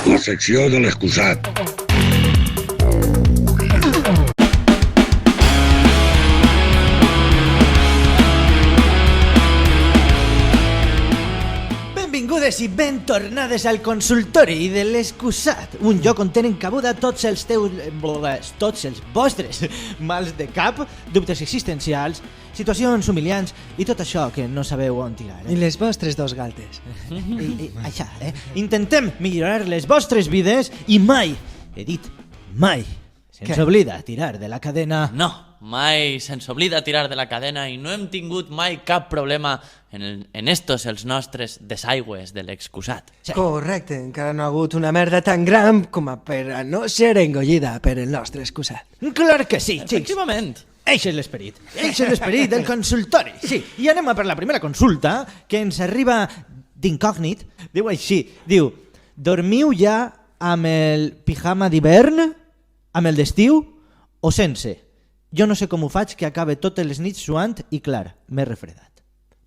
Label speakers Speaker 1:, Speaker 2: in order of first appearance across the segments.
Speaker 1: La secció de l'excusat.
Speaker 2: Benvingudes i ben tornades al consultori de l'excusat, un lloc on tenen cabuda tots els vostres mals de cap, dubtes existencials, situacions humiliants i tot això que no sabeu on tirar.
Speaker 3: I les vostres dos galtes.
Speaker 2: Això, intentem millorar les vostres vides i mai, he dit mai, se'ns oblida tirar de la cadena.
Speaker 4: No, mai se'ns oblida tirar de la cadena i no hem tingut mai cap problema en estos els nostres desaigües de l'excusat.
Speaker 2: Sí.
Speaker 3: Correcte, encara no ha hagut una merda tan gran com a per a no ser engollida per el nostre excusat.
Speaker 2: Clar que sí, xics.
Speaker 4: Efectivament.
Speaker 2: Eixe és l'esperit. Eixe és l'esperit del consultori. Sí, i anem a per la primera consulta, que ens arriba d'incògnit. Diu així, diu, dormiu ja amb el pijama d'hivern, amb el d'estiu o sense? Jo no sé com ho faig, que acabe totes les nits suant i clar, m'he refredat.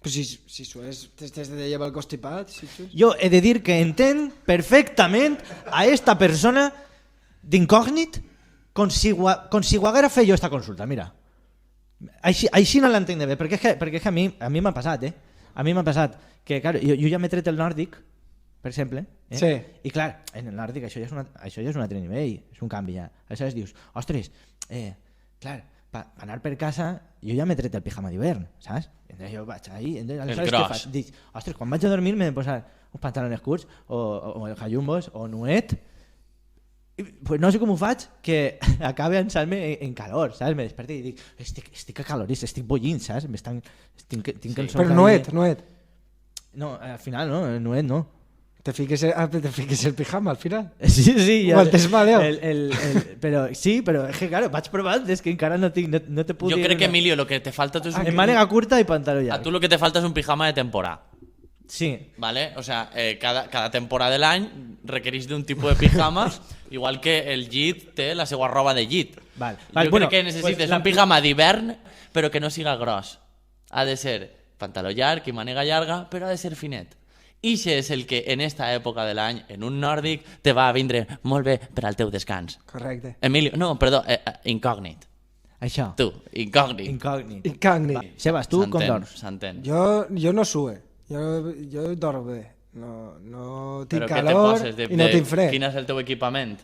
Speaker 3: Però si sues, t'has de llevar el constipat, si sues.
Speaker 2: Jo he de dir que entenc perfectament a esta persona d'incògnit com si ho haguera fet jo esta consulta, mira. Així no l'entenc de bé, perquè és que a mi m'ha passat, A mi m'ha passat que, clar, jo ja m'he tret el nòrdic, per exemple,
Speaker 3: Sí.
Speaker 2: I clar, en el nòrdic això ja és un altre nivell, és un canvi ja. Aleshores dius, ostres, clar, per anar per casa jo ja m'he tret el pijama d'hivern, saps? Entonces jo vaig ahí, aleshores què faig? Dic, ostres, quan vaig a dormir m'he de posar uns pantalons curts o el gallumbos o nuet. Pues no sé com ho faig que acabi ansant-me en calor, saps? Me desperto i dic, estic acalorit, estic bullint, saps? Tinc el
Speaker 3: Però nuet.
Speaker 2: No, al final no, nuet no.
Speaker 3: Te fiques el pijama al final.
Speaker 2: Sí.
Speaker 3: O el desmaleo.
Speaker 2: Però sí, però és que claro, vaig provant, és que encara no te puc dir...
Speaker 4: Jo crec que, Emilio, lo que te falta tu és
Speaker 2: En mànega curta i pantaló llarg.
Speaker 4: A tu lo que te falta és un pijama de temporada.
Speaker 2: Sí.
Speaker 4: ¿Vale? O sea, cada temporada de l'any requereix d'un tipus de pijama, igual que el llit té la seva roba de llit.
Speaker 2: Val,
Speaker 4: jo
Speaker 2: bueno,
Speaker 4: crec que necessites
Speaker 2: pues
Speaker 4: un pijama d'hivern, però que no siga gros. Ha de ser pantaló llarg i mànega llarga, però ha de ser finet. Ixe és el que en esta època de l'any, en un nòrdic, te va vindre molt bé per al teu descans.
Speaker 3: Correcte.
Speaker 4: Emilio, no, perdó, incògnit.
Speaker 2: Això.
Speaker 4: Tu, incògnit.
Speaker 2: Incògnit. Sebas, tu com dorms?
Speaker 4: S'entén.
Speaker 3: Jo no sue. Jo dormo bé. No tinc
Speaker 4: Però què te
Speaker 3: calor
Speaker 4: poses
Speaker 3: i no tinc fred.
Speaker 4: Quin és el teu equipament?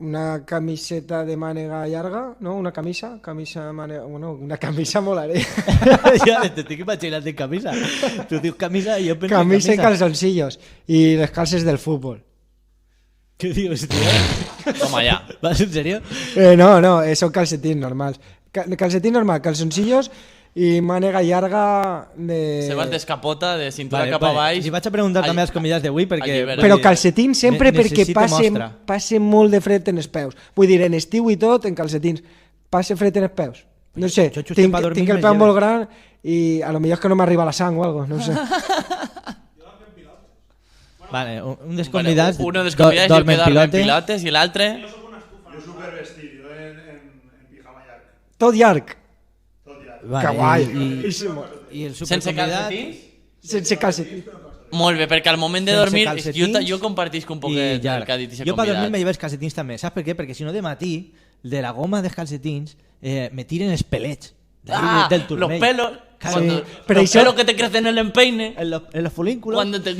Speaker 3: Una camiseta de mànega llarga, no? Una camisa mànega... Bueno, una camisa molaré.
Speaker 2: Ja, t'estic imaginant en camisa. Tu dius camisa i jo penso
Speaker 3: Camisa
Speaker 2: en
Speaker 3: i calzoncillos. I les calces del futbol.
Speaker 2: Què dius, tio?
Speaker 4: Toma ja.
Speaker 2: ¿Vas en serio?
Speaker 3: No, son calcetines normals. Calcetín normal, calzoncillos i mànega llarga de...
Speaker 4: Se vas d'escapota, de cintura cap a baix.
Speaker 2: I vaig a preguntar també als convidats d'avui perquè...
Speaker 3: Però calcetins sempre perquè
Speaker 2: mostra.
Speaker 3: passe molt de fred en els peus. Vull dir, en estiu i tot, en calcetins, passe fred en els peus. No sé, tinc el peu molt gran i a lo millor és que no m'arriba la sang o algo, no sé.
Speaker 2: Vale, un dels convidats
Speaker 4: uno dels convidats dorme en pilotes i l'altre...
Speaker 5: Jo supervestit, jo en pijama llarg.
Speaker 3: Tot llarg.
Speaker 2: Vale,
Speaker 3: Que guai.
Speaker 2: I el
Speaker 4: Sense
Speaker 2: superconvidat...
Speaker 4: calcetins?
Speaker 3: Sense calcetins.
Speaker 4: Molt bé, perquè al moment de
Speaker 2: Sense
Speaker 4: dormir
Speaker 2: calcetins
Speaker 4: jo compartisc un poc
Speaker 2: i
Speaker 4: el
Speaker 2: llarg.
Speaker 4: que ha dit aquest
Speaker 2: Jo per dormir me
Speaker 4: convidat.
Speaker 2: llevo els calcetins també. Saps per què? Perquè si no de matí, de la goma dels calcetins, me tiren els pelets del
Speaker 4: Los
Speaker 2: turmell.
Speaker 4: pelos,
Speaker 3: Pero
Speaker 4: los
Speaker 3: eso-
Speaker 4: pelos que te crecen en el empeine,
Speaker 2: En los folículos.
Speaker 4: cuando te...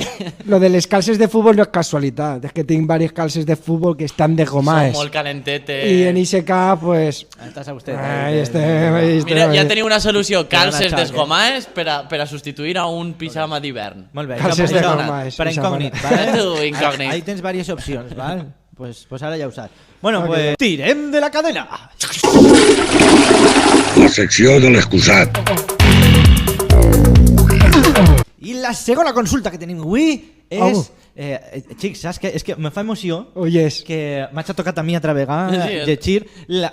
Speaker 3: Lo de les calces de futbol no és casualitat, és que tinc diverses calces de futbol que estan
Speaker 4: Son
Speaker 3: desgomaes.
Speaker 4: molt calentetes.
Speaker 3: I en ISK, pues...
Speaker 2: Estàs a vostè.
Speaker 3: Ahí estem.
Speaker 4: Mira, ja teniu una solució, calces
Speaker 2: xoc,
Speaker 4: desgomaes per a substituir a un pijama d'hivern.
Speaker 2: Molt bé.
Speaker 3: Calces
Speaker 2: això,
Speaker 3: de
Speaker 2: això,
Speaker 3: goma,
Speaker 2: per
Speaker 3: pijama.
Speaker 2: incògnit, vale?
Speaker 4: Tu, incògnit.
Speaker 2: Ahí tens diverses opcions, val? Pues ara ja ho saps. Bueno, pues tirem de la cadena.
Speaker 1: La secció de l'excusat.
Speaker 2: I la segona consulta que tenim avui és... Xics, saps què? És que me fa emoció
Speaker 3: Oh, yes.
Speaker 2: que m'ha tocat a mi altra vegada
Speaker 4: Sí,
Speaker 2: llegir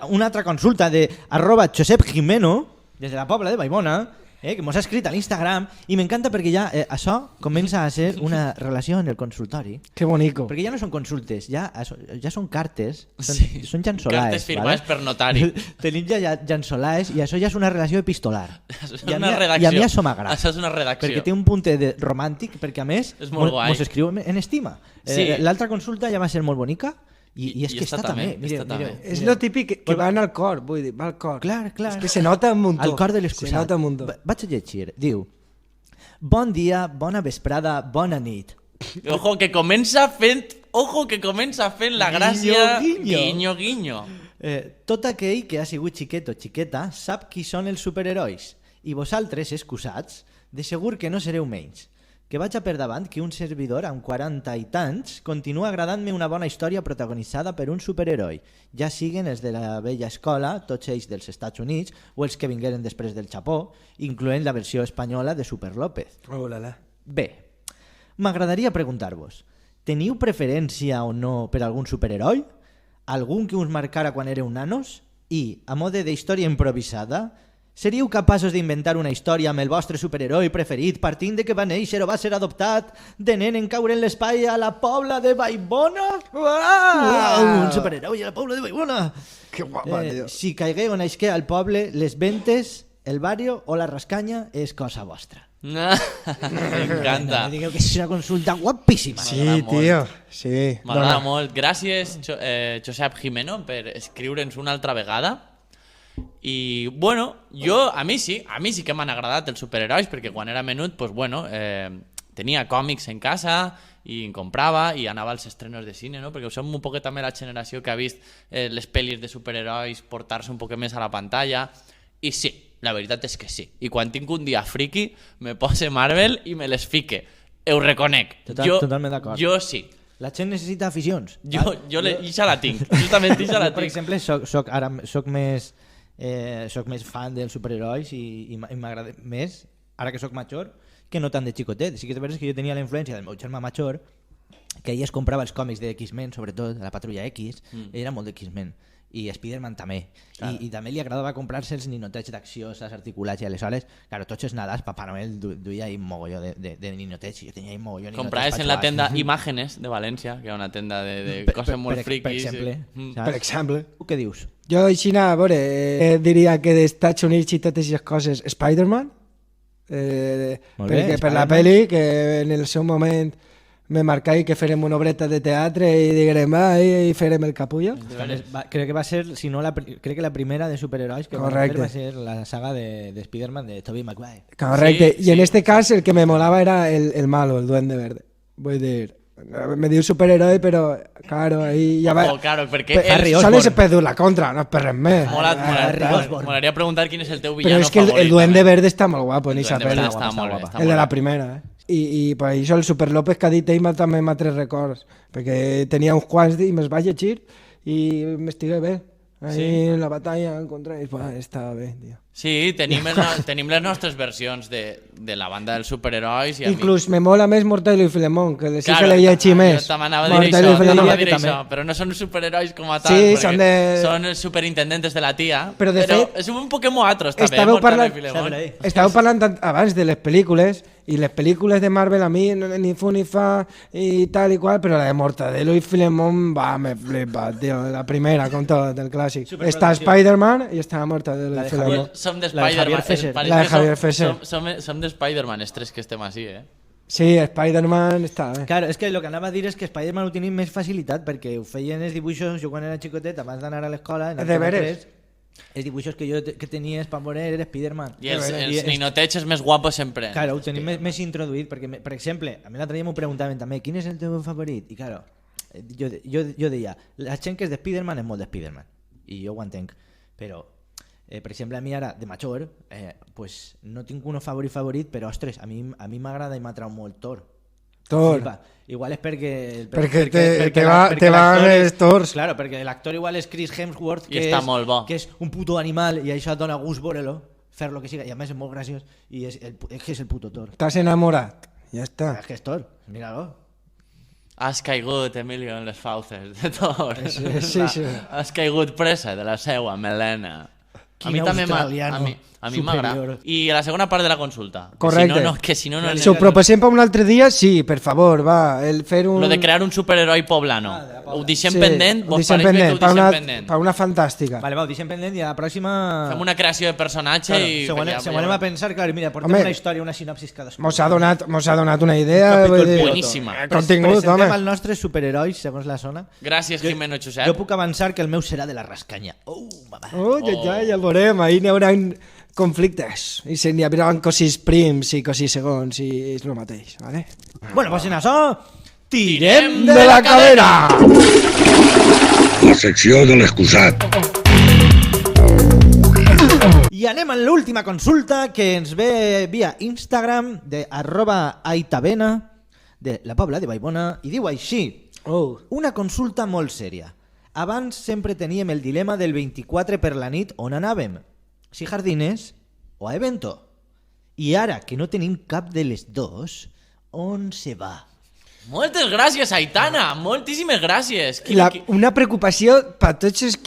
Speaker 2: una altra consulta de @Josep Jimeno des de la Pobla de Vallbona que mos ha escrit a l'Instagram i m'encanta perquè ja això comença a ser una relació en el consultori.
Speaker 3: Que bonico.
Speaker 2: Perquè ja no són consultes, ja són cartes, són llançolades.
Speaker 4: Cartes firmades per notari.
Speaker 2: Tenim ja llançolades i això ja és una relació epistolar.
Speaker 4: És
Speaker 2: I a
Speaker 4: una
Speaker 2: mi-
Speaker 4: redacció.
Speaker 2: I a mi això m'agrada.
Speaker 4: Això és una redacció.
Speaker 2: Perquè té un punt de romàntic, perquè a més
Speaker 4: És molt guai.
Speaker 2: mos escriu en estima.
Speaker 4: Sí.
Speaker 2: L'altra consulta ja va ser molt bonica i és
Speaker 4: I
Speaker 2: que
Speaker 4: està
Speaker 2: està també.
Speaker 4: està també.
Speaker 3: És lo típic que van al cor, vull dir, va al cor.
Speaker 2: Clar.
Speaker 3: És que se nota un muntó.
Speaker 2: Al cor de
Speaker 3: Se
Speaker 2: l'excusat.
Speaker 3: nota un muntó.
Speaker 2: Vaig a llegir. Diu: bon dia, bona vesprada, bona nit.
Speaker 4: Ojo que comença fent la gràcia.
Speaker 2: Guinyo.
Speaker 4: Guinyo.
Speaker 2: Tot aquell que ha sigut xiquet o xiqueta sap qui són els superherois i vosaltres, excusats, de segur que no sereu menys. Que vaig a per davant que un servidor amb 40 i tants continua agradant-me una bona història protagonitzada per un superheroi, ja siguen els de la vella escola, tots ells dels Estats Units, o els que vingueren després del Japó, incloent la versió espanyola de Super López.
Speaker 3: Oh, la, la.
Speaker 2: Bé, m'agradaria preguntar-vos, teniu preferència o no per algun superheroi? Algun que us marcara quan éreu nanos? I, a mode d'història improvisada, seríeu capaços d'inventar una història amb el vostre superheroi preferit partint de que va néixer o va ser adoptat de nen en caure en l'espai a la Pobla de Vallbona? Un superheroi a la Pobla de Vallbona!
Speaker 3: Que guapa, tio.
Speaker 2: Si caigueu o naixqué al poble, les ventes, el barrio o la rascanya és cosa vostra.
Speaker 4: M'encanta.
Speaker 2: No digueu que és una consulta guapíssima.
Speaker 3: Sí,
Speaker 4: M'agrada molt.
Speaker 3: tio. Sí.
Speaker 4: M'agrada molt. Gràcies, Josep Jimeno, per escriure'ns una altra vegada. I, bueno, a mi sí que m'han agradat els superherois, perquè quan era menut, pues, bueno, tenia còmics en casa i en comprava i anava als estrenos de cine, no? Perquè som un poquet també la generació que ha vist les pel·lis de superherois portar-se un poc més a la pantalla. I sí, la veritat és que sí. I quan tinc un dia friki, me pose Marvel i me les fique. Ho reconec.
Speaker 2: Totalment d'acord.
Speaker 4: Jo sí.
Speaker 2: La gent necessita aficions.
Speaker 4: Ixa la tinc. Justament ixa la
Speaker 2: Per
Speaker 4: tinc.
Speaker 2: exemple, soc més fan dels superherois i m'agrada més, ara que soc major, que no tant de xicotet. Sí que és veritat que jo tenia la influència del meu germà major, que ell es comprava els còmics de X-Men, sobretot, la Patrulla X, era molt de X-Men. I Spider-Man també. I també li agradava comprar-se els ninotets d'acció, saps, articulats, i aleshores, claro, tots els Nadals Papà Noel duia ahí un mogolló de ninotets, i jo tenia ahí un mogolló de ninotets.
Speaker 4: Compraves en la tenda Imágenes de València, que era una tenda de coses molt friquis.
Speaker 2: Per exemple. Saps?
Speaker 3: Per exemple.
Speaker 2: Tu què dius?
Speaker 3: Jo, així, a veure, diria que d'Estats Units i totes aquestes coses, Spider-Man,
Speaker 2: Molt bé,
Speaker 3: perquè per la
Speaker 2: Spider-Man.
Speaker 3: pel·li, que en el seu moment me marcai que farem una obreta de teatre i diguem, i farem el capullo.
Speaker 2: Crec que va ser, si no, crec que la primera de superherois que van
Speaker 3: Correcte.
Speaker 2: fer va ser la saga de Spider-Man de Tobey Maguire.
Speaker 3: Correcte.
Speaker 4: Sí,
Speaker 3: I en
Speaker 4: sí.
Speaker 3: este cas el que me molava era el malo, el Duende Verde. Vull dir, me diu superheroi, però, claro, ahí ja va...
Speaker 4: Oh, claro, perquè
Speaker 2: Harry
Speaker 3: Són
Speaker 2: Osborn.
Speaker 3: els per dur la contra, no és per res més.
Speaker 4: molaria preguntar quin és el teu
Speaker 3: Però
Speaker 4: villano
Speaker 3: és que
Speaker 4: favorit.
Speaker 3: el Duende
Speaker 4: també.
Speaker 3: Verde està molt guapo en
Speaker 4: El
Speaker 3: esa
Speaker 4: Duende Verde
Speaker 3: pel·li.
Speaker 4: està molt bé, està
Speaker 3: El de
Speaker 4: molt
Speaker 3: la
Speaker 4: bé.
Speaker 3: primera, I per això el Super López que ha dit ell també m'ha tret records, perquè tenia uns quants i me'ls vaig llegir i m'estigué bé. Ahí en la batalla contra ells, estava bé, tio.
Speaker 4: Sí, tenim les nostres versions de la banda dels superherois. I a mi-
Speaker 3: Inclús me mola més Mortadelo i Filemón, que sí
Speaker 4: Claro,
Speaker 3: que l'he llegit més.
Speaker 4: Jo també anava a dir
Speaker 3: Mortadelo i
Speaker 4: això,
Speaker 3: Filemón.
Speaker 4: anava a dir
Speaker 2: també.
Speaker 4: això, però no són superherois com a tal,
Speaker 3: Sí,
Speaker 4: perquè
Speaker 3: són
Speaker 4: els superintendents de la tia,
Speaker 3: Però, de fet,
Speaker 4: és un Pokémon atros també,
Speaker 3: estàveu
Speaker 4: Mortadelo
Speaker 3: parlant-
Speaker 4: i Filemón.
Speaker 3: Estàveu parlant abans de les pel·lícules i les pel·lícules de Marvel a mi ni fu ni fa i tal i qual, però la de Mortadelo i Filemón me flipa, tio, la primera con tot, el clàssic. Està Spider-Man i està Mortadelo
Speaker 2: La
Speaker 3: i
Speaker 2: de
Speaker 3: Filemón.
Speaker 4: Som de
Speaker 2: La de Javier
Speaker 4: Spider-Man.
Speaker 2: Fesser.
Speaker 4: pareix
Speaker 3: La de
Speaker 4: que
Speaker 3: Javier Fesser.
Speaker 4: Som de Spider-Man, els tres que estem així,
Speaker 3: Sí, Spider-Man està bé.
Speaker 2: Claro, és que el que anava a dir és que Spider-Man ho tenim més facilitat perquè ho feien els dibuixos, jo quan era xicotet, abans d'anar a l'escola, en
Speaker 3: De
Speaker 2: Antena
Speaker 3: veres?
Speaker 2: 3, els dibuixos que tenies per veure era Spider-Man.
Speaker 4: I els ninotets més guapos sempre.
Speaker 2: Claro, ho tenim més introduït, perquè, per exemple, a mi l'altre dia m'ho preguntaven també, quin és el teu favorit? I claro, jo deia, la gent que és de Spider-Man és molt de Spider-Man, i jo ho entenc, però, per exemple, a mi ara, de major, pues, no tinc un favorit, però, ostres, a mi m'agrada i m'atrau molt Thor.
Speaker 3: Thor.
Speaker 2: Flipa. Igual és perquè
Speaker 3: te van els Thors.
Speaker 2: Claro, perquè l'actor igual és Chris Hemsworth,
Speaker 4: I està molt bo.
Speaker 2: que és un puto animal i això et dona gust veure-lo, fer lo que siga, i a més és molt graciós i és que és el puto Thor.
Speaker 3: Estàs enamorat. Ja està.
Speaker 2: És que és Thor, mira-lo.
Speaker 4: Has caigut, Emilio, en les fauces de Thor.
Speaker 3: Sí.
Speaker 4: Has caigut presa de la seua melena. A mi també m'agrada. I a la segona part de la consulta.
Speaker 3: Correcte.
Speaker 4: Que si no, no...
Speaker 3: Si ho proposem per un altre dia, sí, per favor, va. El fer un...
Speaker 4: Lo de crear un superheroi poblano. Ho deixem pendent?
Speaker 3: Ho
Speaker 4: Vos
Speaker 3: deixem
Speaker 4: pareix bé que
Speaker 3: pendent,
Speaker 4: ho deixem pendent?
Speaker 3: per una fantàstica.
Speaker 2: Vale, va, ho deixem pendent i a la pròxima...
Speaker 4: Fem una creació de personatge
Speaker 2: Claro,
Speaker 4: i...
Speaker 2: se anem a pensar, clar, mira, portem
Speaker 3: Home,
Speaker 2: una història, una sinopsis cadascú.
Speaker 3: Mos ha donat una idea.
Speaker 2: Capítol
Speaker 3: vull dir,
Speaker 2: piloto.
Speaker 4: Boníssima.
Speaker 3: Contingut,
Speaker 2: Presentem
Speaker 3: home.
Speaker 2: els nostres superherois, segons la zona.
Speaker 4: Gràcies, Jimeno Josep.
Speaker 2: Jo puc avançar que el meu serà de la rascanya. Mama.
Speaker 3: Ja veurem, ahir n'hi haurà conflictes. I n'hi haurà cossis prims i cossis segons i és el mateix, vale?
Speaker 2: Bueno, pues en això, tirem
Speaker 3: De la cadera!
Speaker 1: La secció de l'excusat.
Speaker 2: I anem a l'última consulta que ens ve via Instagram de @aitabena de la Pobla de Vallbona i diu així: una consulta molt sèria. Abans sempre teníem el dilema del 24 per la nit on anàvem, si Jardines o a Evento. I ara que no tenim cap de les dos, on se va?
Speaker 4: Moltes gràcies, Aitana. Moltíssimes gràcies.
Speaker 3: Una preocupació per tots els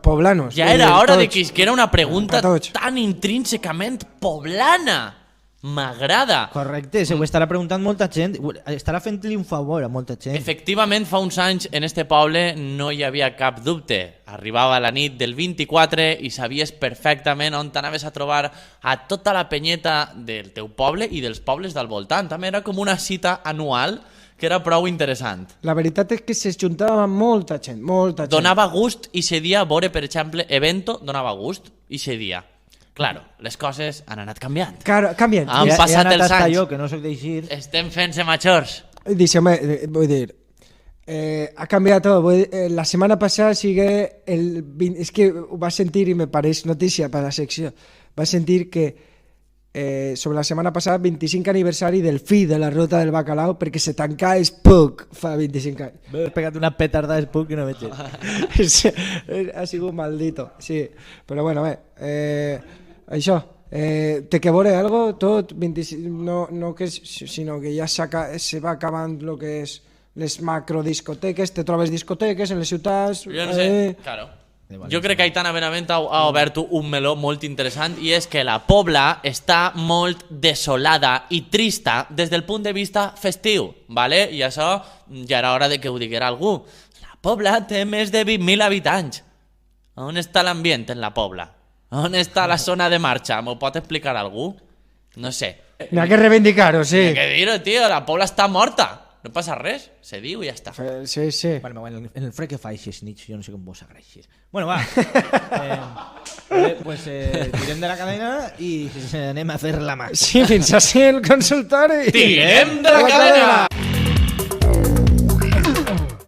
Speaker 3: poblanos.
Speaker 4: Ja era hora de que era una pregunta
Speaker 3: Per tots.
Speaker 4: tan intrínsecament poblana. M'agrada.
Speaker 2: Correcte, se ho estarà preguntant molta gent, estarà fent-li un favor a molta gent.
Speaker 4: Efectivament, fa uns anys en este poble no hi havia cap dubte. Arribava la nit del 24 i sabies perfectament on t'anaves a trobar a tota la penyeta del teu poble i dels pobles del voltant. També era com una cita anual que era prou interessant.
Speaker 3: La veritat és que se juntava molta gent, molta gent.
Speaker 4: Donava gust i se dia, veure, per exemple, Evento donava gust i se dia. Claro, les coses han anat canviant.
Speaker 3: Claro, canvien.
Speaker 4: Han passat
Speaker 2: anat
Speaker 4: els
Speaker 2: hasta
Speaker 4: anys.
Speaker 2: Jo, que no soc d'eixir.
Speaker 4: Estem fent-se majors.
Speaker 3: Dice, vull dir, ha canviat tot. La setmana passada sigue el 20, és que ho va sentir i me pareix notícia per la secció. Va sentir que sobre la setmana passada 25 aniversari del fi de la ruta del bacalao perquè se tanca Spook fa 25 anys.
Speaker 2: M'he pegat una petarda de Spook i no veig.
Speaker 3: Ha sigut maldito, sí. Però bueno, això, té que veure algo tot, 25, no que, sinó que ja se va acabant lo que és les macrodiscoteques, te trobes discoteques en les ciutats...
Speaker 4: Jo no sé, claro. Jo crec que Aitana Benavent ha obert un meló molt interessant i és que la Pobla està molt desolada i trista des del punt de vista festiu, ¿vale? I això ja era hora de que ho diguera algú. La Pobla té més de 20.000 habitants. On està l'ambient en la Pobla? On està la zona de marxa? M'ho pot explicar algú? No sé.
Speaker 3: N'hi ha que reivindicar-ho, sí.
Speaker 4: Què dir-ho, tio? La Pobla està morta. No passa res, se diu i ja està.
Speaker 3: Sí, sí.
Speaker 2: Bueno, en el fred que fa així, Snitch, jo no sé com vos agraeixis. Bueno, va. Pues tirem de la cadena i anem a fer la mà.
Speaker 3: Sí, fins a ser el consultori.
Speaker 4: Tirem de la cadena!